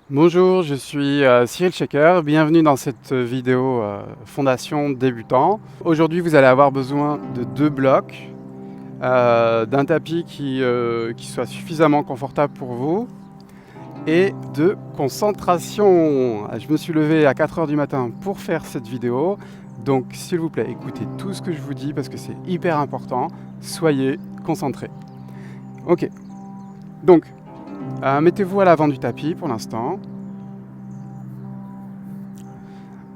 Bonjour, je suis Cyril Shaker, bienvenue dans cette vidéo Fondation débutant. Aujourd'hui vous allez avoir besoin de 2 blocs, d'un tapis qui soit suffisamment confortable pour vous et de concentration. Je me suis levé à 4 heures du matin pour faire cette vidéo, donc s'il vous plaît écoutez tout ce que je vous dis parce que c'est hyper important, soyez concentrés. Ok, donc mettez-vous à l'avant du tapis pour l'instant.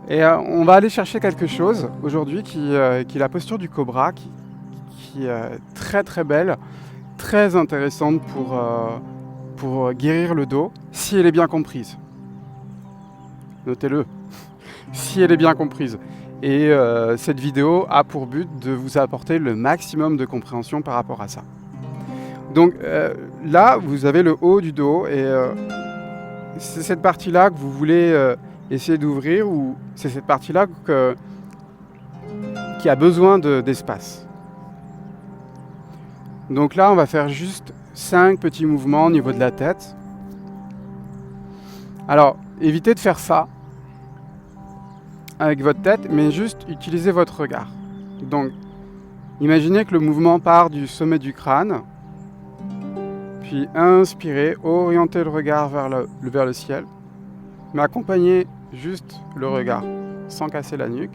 Et on va aller chercher quelque chose aujourd'hui qui est la posture du cobra, qui est très très belle, très intéressante pour guérir le dos, si elle est bien comprise. Notez-le, si elle est bien comprise. Et cette vidéo a pour but de vous apporter le maximum de compréhension par rapport à ça. Donc là, vous avez le haut du dos et c'est cette partie-là que vous voulez essayer d'ouvrir ou c'est cette partie-là qui a besoin d'espace. Donc là, on va faire juste 5 petits mouvements au niveau de la tête. Alors, évitez de faire ça avec votre tête, mais juste utilisez votre regard. Donc, imaginez que le mouvement part du sommet du crâne, puis inspirez, orientez le regard vers le ciel, mais accompagnez juste le regard, sans casser la nuque,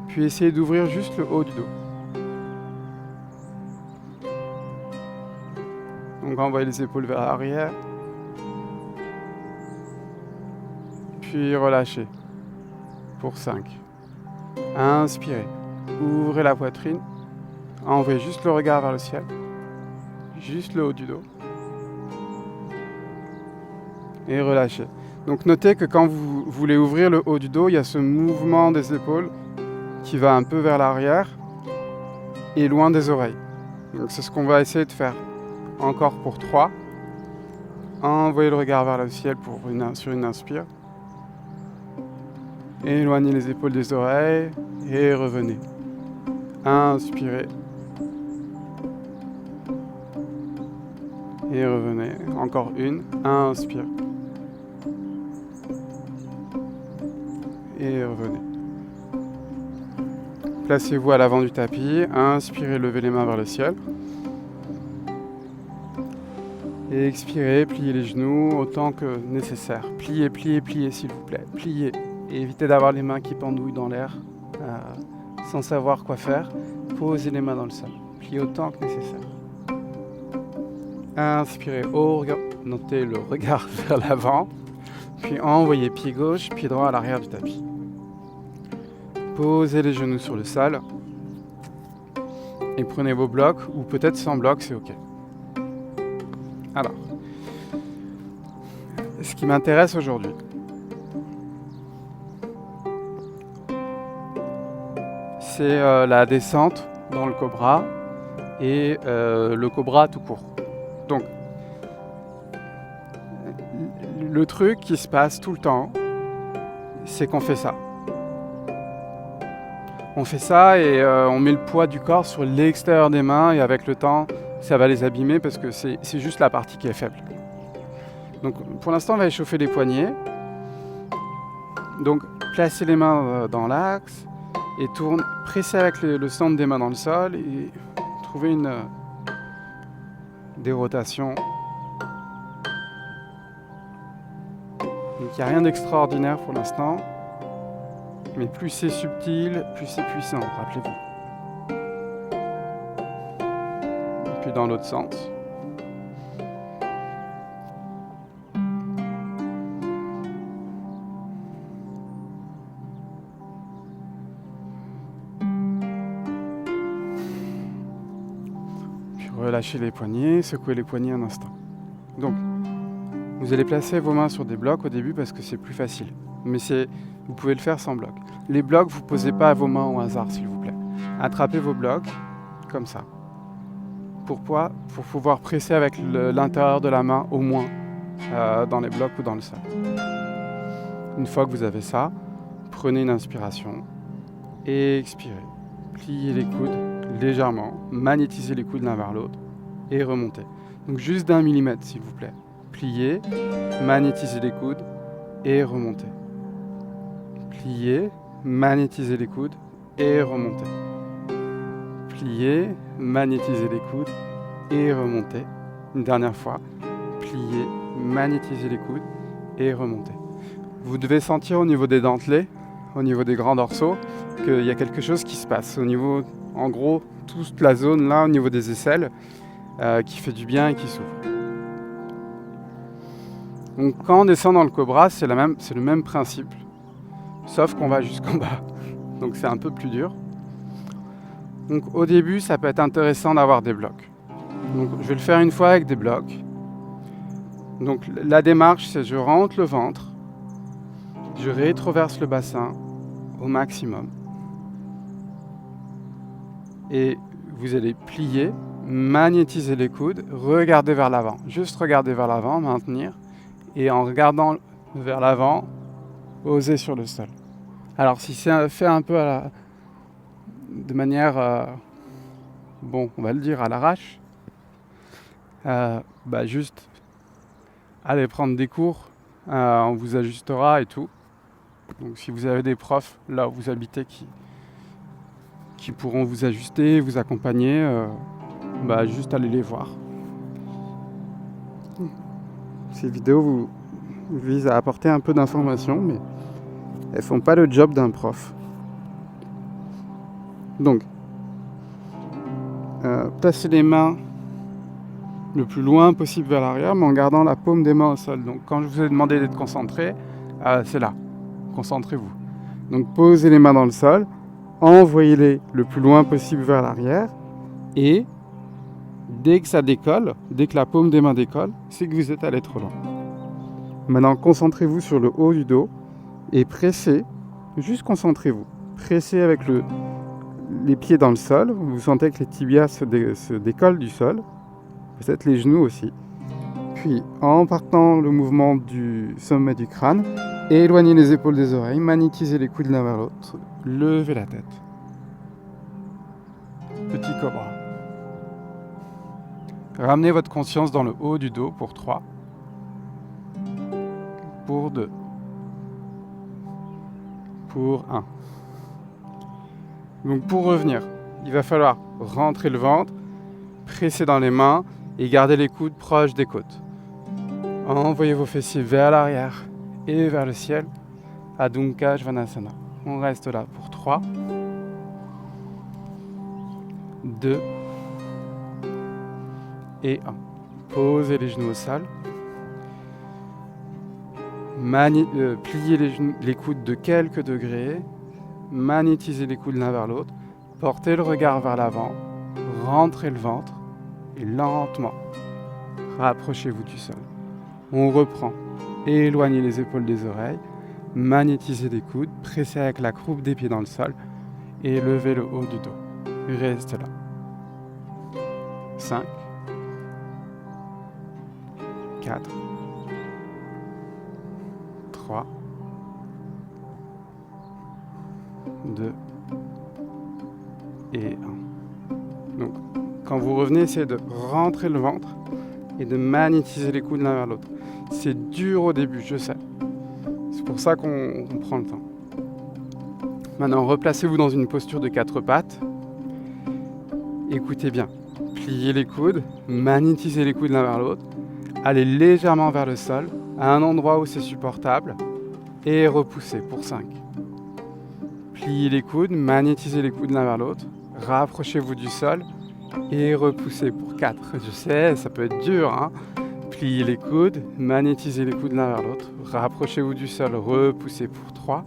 puis essayez d'ouvrir juste le haut du dos. Donc envoyez les épaules vers l'arrière, puis relâchez pour 5. Inspirez, ouvrez la poitrine, envoyez juste le regard vers le ciel, juste le haut du dos, et relâchez. Donc notez que quand vous voulez ouvrir le haut du dos, il y a ce mouvement des épaules qui va un peu vers l'arrière et loin des oreilles. Donc c'est ce qu'on va essayer de faire. Encore pour 3. Envoyez le regard vers le ciel sur une inspire. Éloignez les épaules des oreilles et revenez. Inspirez. Et revenez. Encore une. Inspire. Et revenez. Placez-vous à l'avant du tapis. Inspirez, levez les mains vers le ciel. Et expirez, pliez les genoux autant que nécessaire. Pliez, pliez, pliez s'il vous plaît. Pliez. Et évitez d'avoir les mains qui pendouillent dans l'air sans savoir quoi faire. Posez les mains dans le sol. Pliez autant que nécessaire. Inspirez, orientez le regard vers l'avant. Puis envoyez pied gauche, pied droit à l'arrière du tapis. Posez les genoux sur le sol. Et prenez vos blocs, ou peut-être sans blocs, c'est ok. Alors, ce qui m'intéresse aujourd'hui, c'est la descente dans le cobra et le cobra tout court. Donc, le truc qui se passe tout le temps, c'est qu'on fait ça. On fait ça et on met le poids du corps sur l'extérieur des mains et avec le temps, ça va les abîmer parce que c'est juste la partie qui est faible. Donc pour l'instant, on va échauffer les poignets. Donc placez les mains dans l'axe et pressez avec le centre des mains dans le sol et trouvez des rotations. Donc il n'y a rien d'extraordinaire pour l'instant. Mais plus c'est subtil, plus c'est puissant, rappelez-vous. Et puis dans l'autre sens. Puis relâchez les poignets, secouez les poignets un instant. Donc, vous allez placer vos mains sur des blocs au début parce que c'est plus facile. Mais vous pouvez le faire sans bloc. Les blocs, vous ne posez pas vos mains au hasard, s'il vous plaît. Attrapez vos blocs, comme ça. Pourquoi ? Pour pouvoir presser avec l'intérieur de la main, au moins, dans les blocs ou dans le sol. Une fois que vous avez ça, prenez une inspiration et expirez. Pliez les coudes légèrement, magnétisez les coudes l'un vers l'autre et remontez. Donc juste d'1 millimètre, s'il vous plaît. plier, magnétiser les coudes et remonter. Plier, magnétiser les coudes et remonter. Plier, magnétiser les coudes et remonter. Une dernière fois. Plier, magnétiser les coudes et remonter. Vous devez sentir au niveau des dentelés, au niveau des grands dorsaux, qu'il y a quelque chose qui se passe. Au niveau, en gros, toute la zone là, au niveau des aisselles, qui fait du bien et qui s'ouvre. Donc quand on descend dans le cobra, c'est le même principe, sauf qu'on va jusqu'en bas. Donc c'est un peu plus dur. Donc au début, ça peut être intéressant d'avoir des blocs. Donc je vais le faire une fois avec des blocs. Donc la démarche, c'est je rentre le ventre, je rétroverse le bassin au maximum. Et vous allez plier, magnétiser les coudes, regarder vers l'avant. Juste regarder vers l'avant, maintenir. Et en regardant vers l'avant, poser sur le sol. Alors si c'est fait un peu de manière, on va le dire, à l'arrache, juste allez prendre des cours, on vous ajustera et tout. Donc si vous avez des profs là où vous habitez qui pourront vous ajuster, vous accompagner, juste allez les voir. Ces vidéos vous visent à apporter un peu d'informations, mais elles font pas le job d'un prof. Donc, placez les mains le plus loin possible vers l'arrière, mais en gardant la paume des mains au sol. Donc quand je vous ai demandé d'être concentré, c'est là. Concentrez-vous. Donc posez les mains dans le sol, envoyez-les le plus loin possible vers l'arrière, et dès que ça décolle, dès que la paume des mains décolle, c'est que vous êtes allé trop loin. Maintenant, concentrez-vous sur le haut du dos et pressez, juste concentrez-vous. Pressez avec les pieds dans le sol, vous sentez que les tibias se décollent du sol, peut-être les genoux aussi. Puis, en partant le mouvement du sommet du crâne, éloignez les épaules des oreilles, magnétisez les coudes l'un vers l'autre, levez la tête. Petit cobra. Ramenez votre conscience dans le haut du dos pour 3. Pour 2. Pour 1. Donc pour revenir, il va falloir rentrer le ventre, presser dans les mains et garder les coudes proches des côtes. Envoyez vos fessiers vers l'arrière et vers le ciel. Adho Mukha Svanasana. On reste là pour 3. 2. Et 1. Posez les genoux au sol. Pliez les coudes de quelques degrés. Magnétisez les coudes l'un vers l'autre. Portez le regard vers l'avant. Rentrez le ventre. Et lentement, rapprochez-vous du sol. On reprend. Éloignez les épaules des oreilles. Magnétisez les coudes. Pressez avec la croupe des pieds dans le sol. Et levez le haut du dos. Restez là. 5. 4, 3, 2 et 1. Donc, quand vous revenez, essayez de rentrer le ventre et de magnétiser les coudes l'un vers l'autre. C'est dur au début, je sais. C'est pour ça qu'on prend le temps. Maintenant, replacez-vous dans une posture de 4 pattes. Écoutez bien. Pliez les coudes, magnétisez les coudes l'un vers l'autre. Allez légèrement vers le sol, à un endroit où c'est supportable, et repoussez pour 5. Pliez les coudes, magnétisez les coudes l'un vers l'autre, rapprochez-vous du sol, et repoussez pour 4. Je sais, ça peut être dur, hein. Pliez les coudes, magnétisez les coudes l'un vers l'autre, rapprochez-vous du sol, repoussez pour 3.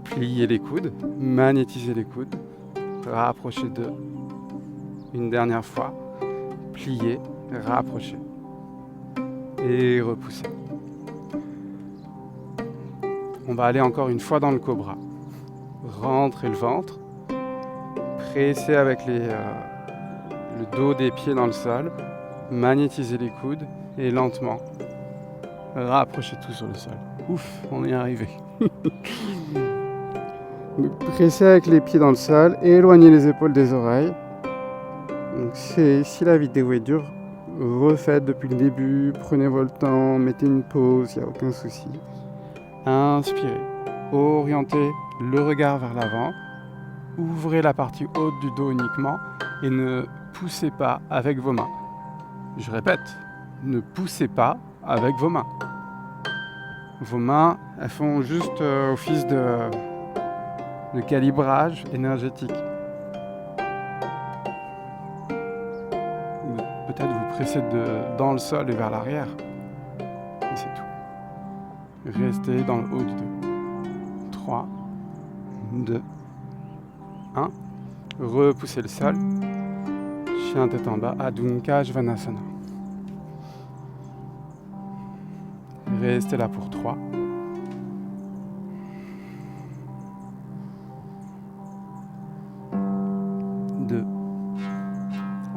Pliez les coudes, magnétisez les coudes, rapprochez 2. Une dernière fois, pliez, rapprochez. Et repoussez. On va aller encore une fois dans le cobra. Rentrez le ventre. Pressez avec le dos des pieds dans le sol. Magnétisez les coudes. Et lentement, rapprochez tout sur le sol. Ouf, on est arrivé. Pressez avec les pieds dans le sol. Éloignez les épaules des oreilles. Donc, si la vidéo est dure, refaites depuis le début, prenez votre temps, mettez une pause, il n'y a aucun souci. Inspirez, orientez le regard vers l'avant, ouvrez la partie haute du dos uniquement et ne poussez pas avec vos mains. Je répète, ne poussez pas avec vos mains. Vos mains, elles font juste office de calibrage énergétique. Peut-être vous pressez dans le sol et vers l'arrière. Et c'est tout. Restez dans le haut du dos. 3, 2, 1. Repoussez le sol. Chien tête en bas. Adho Mukha Svanasana. Restez là pour 3. 2.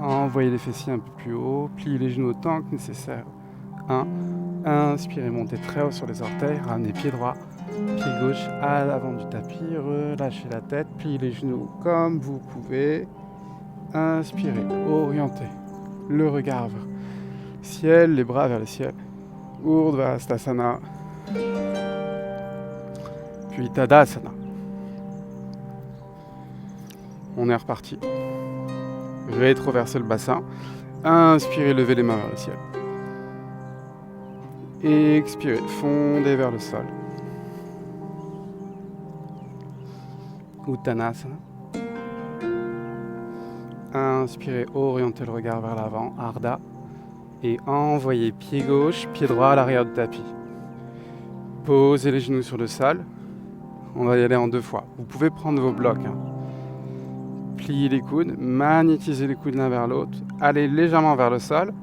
Envoyez les fessiers un peu plus haut. Pliez les genoux autant que nécessaire. 1. Inspirez, montez très haut sur les orteils. Ramenez pied droit, pied gauche à l'avant du tapis. Relâchez la tête. Pliez les genoux comme vous pouvez. Inspirez, orientez le regard vers le ciel, les bras vers le ciel. Urdhva-Hastasana, puis Tadasana. On est reparti. Rétroversez le bassin. Inspirez, levez les mains vers le ciel. Expirez, fondez vers le sol. Uttanasana. Inspirez, orientez le regard vers l'avant, Ardha. Et envoyez pied gauche, pied droit à l'arrière du tapis. Posez les genoux sur le sol. On va y aller en 2 fois. Vous pouvez prendre vos blocs. Pliez les coudes, magnétisez les coudes l'un vers l'autre. Allez légèrement vers le sol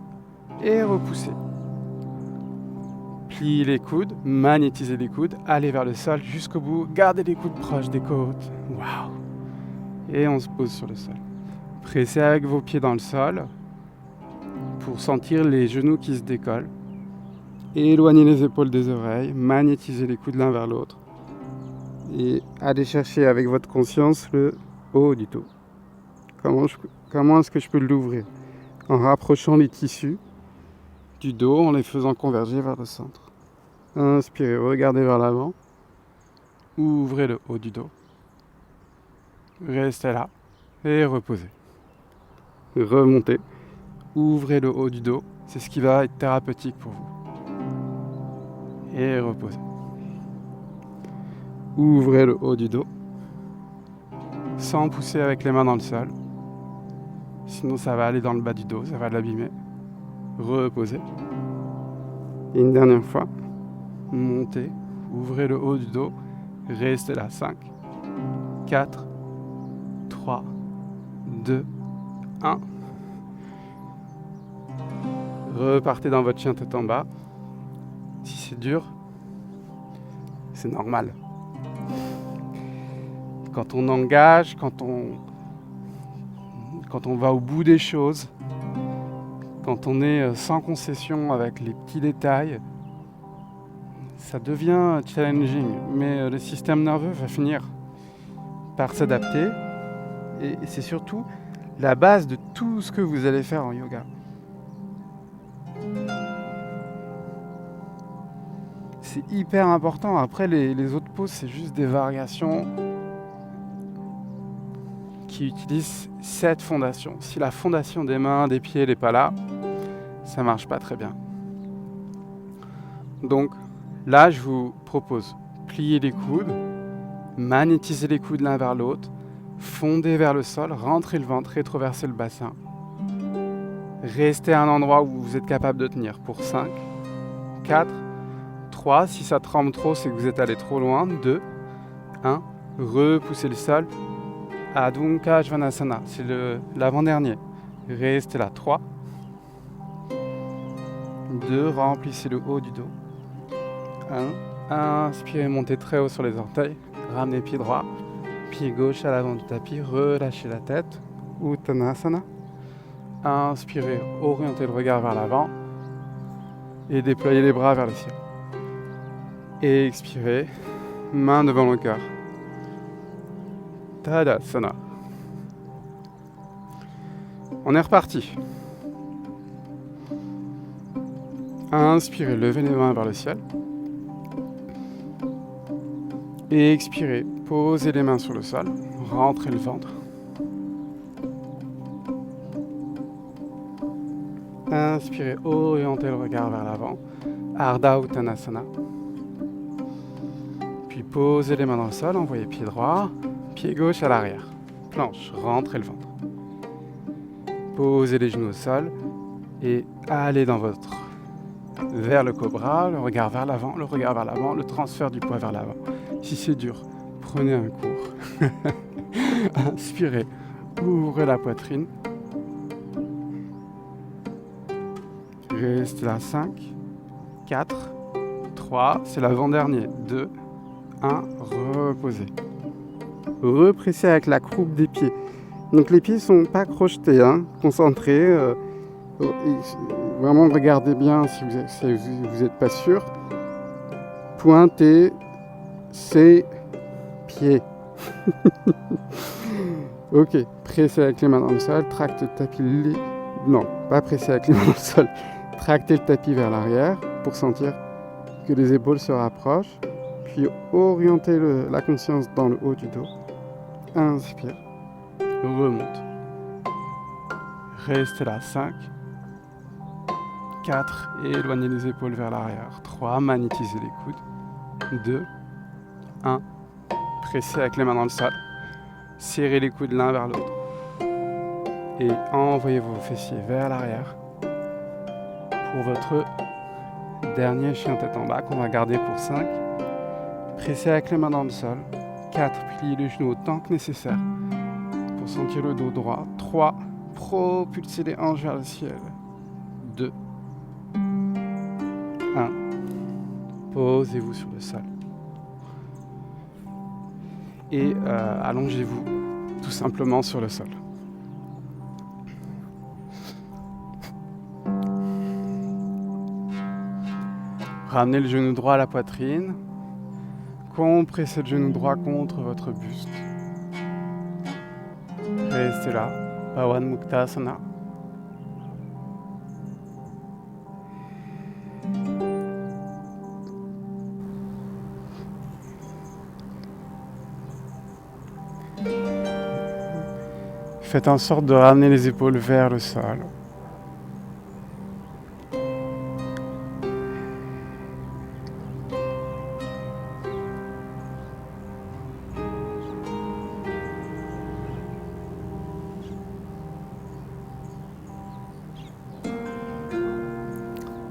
et repoussez. Pliez les coudes, magnétisez les coudes, allez vers le sol jusqu'au bout. Gardez les coudes proches des côtes. Waouh! Et on se pose sur le sol. Pressez avec vos pieds dans le sol pour sentir les genoux qui se décollent. Éloignez les épaules des oreilles, magnétisez les coudes l'un vers l'autre. Et allez chercher avec votre conscience le haut du dos. Comment est-ce que je peux l'ouvrir? En rapprochant les tissus du dos, en les faisant converger vers le centre. Inspirez, regardez vers l'avant. Ouvrez le haut du dos. Restez là et reposez. Remontez. Ouvrez le haut du dos, c'est ce qui va être thérapeutique pour vous. Et reposez. Ouvrez le haut du dos, sans pousser avec les mains dans le sol. Sinon ça va aller dans le bas du dos, ça va l'abîmer. Reposez. Et une dernière fois, montez, ouvrez le haut du dos, restez là. 5, 4, 3, 2, 1. Repartez dans votre chien tête en bas. Si c'est dur, c'est normal. Quand on engage, quand on va au bout des choses, quand on est sans concession avec les petits détails, ça devient challenging. Mais le système nerveux va finir par s'adapter. Et c'est surtout la base de tout ce que vous allez faire en yoga. C'est hyper important. Après, les autres poses, c'est juste des variations qui utilisent cette fondation. Si la fondation des mains, des pieds n'est pas là, ça marche pas très bien. Donc là, je vous propose plier les coudes, magnétiser les coudes l'un vers l'autre, fonder vers le sol, rentrer le ventre, rétroverser le bassin. Restez à un endroit où vous êtes capable de tenir pour 5, 4, 3, si ça tremble trop, c'est que vous êtes allé trop loin. 2, 1, repoussez le sol. Adho Mukha Svanasana, c'est l'avant-dernier. Restez là. 3, 2, remplissez le haut du dos. 1, inspirez, montez très haut sur les orteils. Ramenez pied droit, pied gauche à l'avant du tapis. Relâchez la tête. Uttanasana. Inspirez, orientez le regard vers l'avant. Et déployez les bras vers le ciel. Et expirez, main devant le cœur. Tadasana. On est reparti. Inspirez, levez les mains vers le ciel. Et expirez, posez les mains sur le sol, rentrez le ventre. Inspirez, orientez le regard vers l'avant, Ardha Uttanasana. Puis posez les mains dans le sol, envoyez pied droit, pied gauche à l'arrière. Planche, rentrez le ventre. Posez les genoux au sol et allez vers le cobra, le regard vers l'avant, le transfert du poids vers l'avant. Si c'est dur, prenez un cours. Inspirez, ouvrez la poitrine. Restez là, 5, 4, 3, c'est l'avant-dernier, 2, 1, reposez. Repressez avec la croupe des pieds. Donc les pieds ne sont pas crochetés, hein. Concentrés. Vraiment regardez bien si vous n'êtes pas sûr. Pointez ses pieds. Ok, pressez avec les mains dans le sol, tractez le tapis. Non, pas pressez avec les mains dans le sol. Tractez le tapis vers l'arrière pour sentir que les épaules se rapprochent. Puis orientez la conscience dans le haut du dos. Inspire. Remonte. Restez là. 5, 4, éloignez les épaules vers l'arrière. 3, magnétisez les coudes. 2, 1, pressez avec les mains dans le sol. Serrez les coudes l'un vers l'autre. Et envoyez vos fessiers vers l'arrière. Pour votre dernier chien tête en bas qu'on va garder pour 5. Pressez avec les mains dans le sol. 4, pliez les genoux autant que nécessaire pour sentir le dos droit. 3, propulsez les hanches vers le ciel. 2, 1, posez-vous sur le sol. Et allongez-vous tout simplement sur le sol. Ramenez le genou droit à la poitrine. Compressez le genou droit contre votre buste. Restez là. Pawan Muktasana. Faites en sorte de ramener les épaules vers le sol.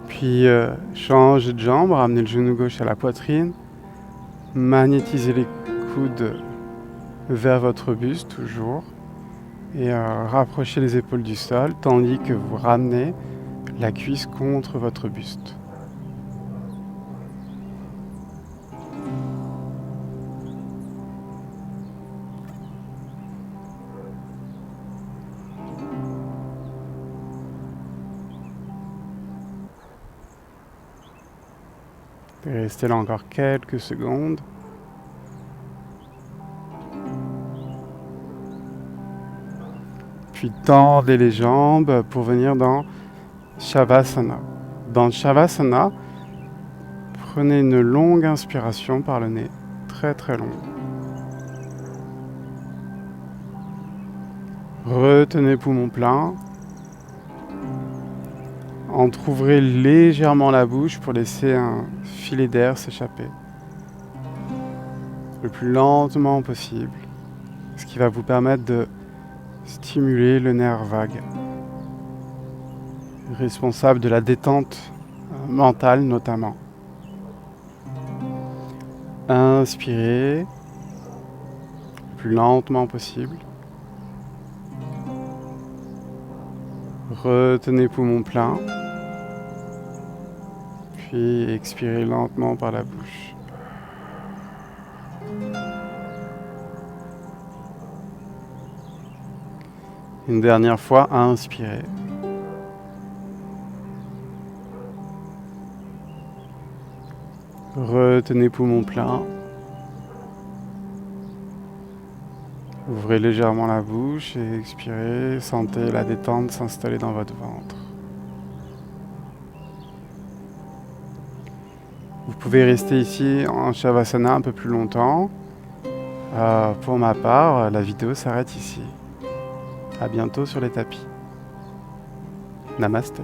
Puis changez de jambe, ramenez le genou gauche à la poitrine, magnétisez les coudes vers votre buste toujours et rapprochez les épaules du sol tandis que vous ramenez la cuisse contre votre buste. Restez là encore quelques secondes. Puis tendez les jambes pour venir dans Shavasana. Dans Shavasana, prenez une longue inspiration par le nez, très très longue. Retenez poumon plein. Entr'ouvrez légèrement la bouche pour laisser un filet d'air s'échapper. Le plus lentement possible. Ce qui va vous permettre de stimuler le nerf vague. Responsable de la détente mentale notamment. Inspirez le plus lentement possible. Retenez poumon plein. Puis expirez lentement par la bouche. Une dernière fois, inspirez. Retenez poumon plein. Ouvrez légèrement la bouche et expirez. Sentez la détente s'installer dans votre ventre. pouvez rester ici en Shavasana un peu plus longtemps. Pour ma part, la vidéo s'arrête ici. À bientôt sur les tapis. Namasté.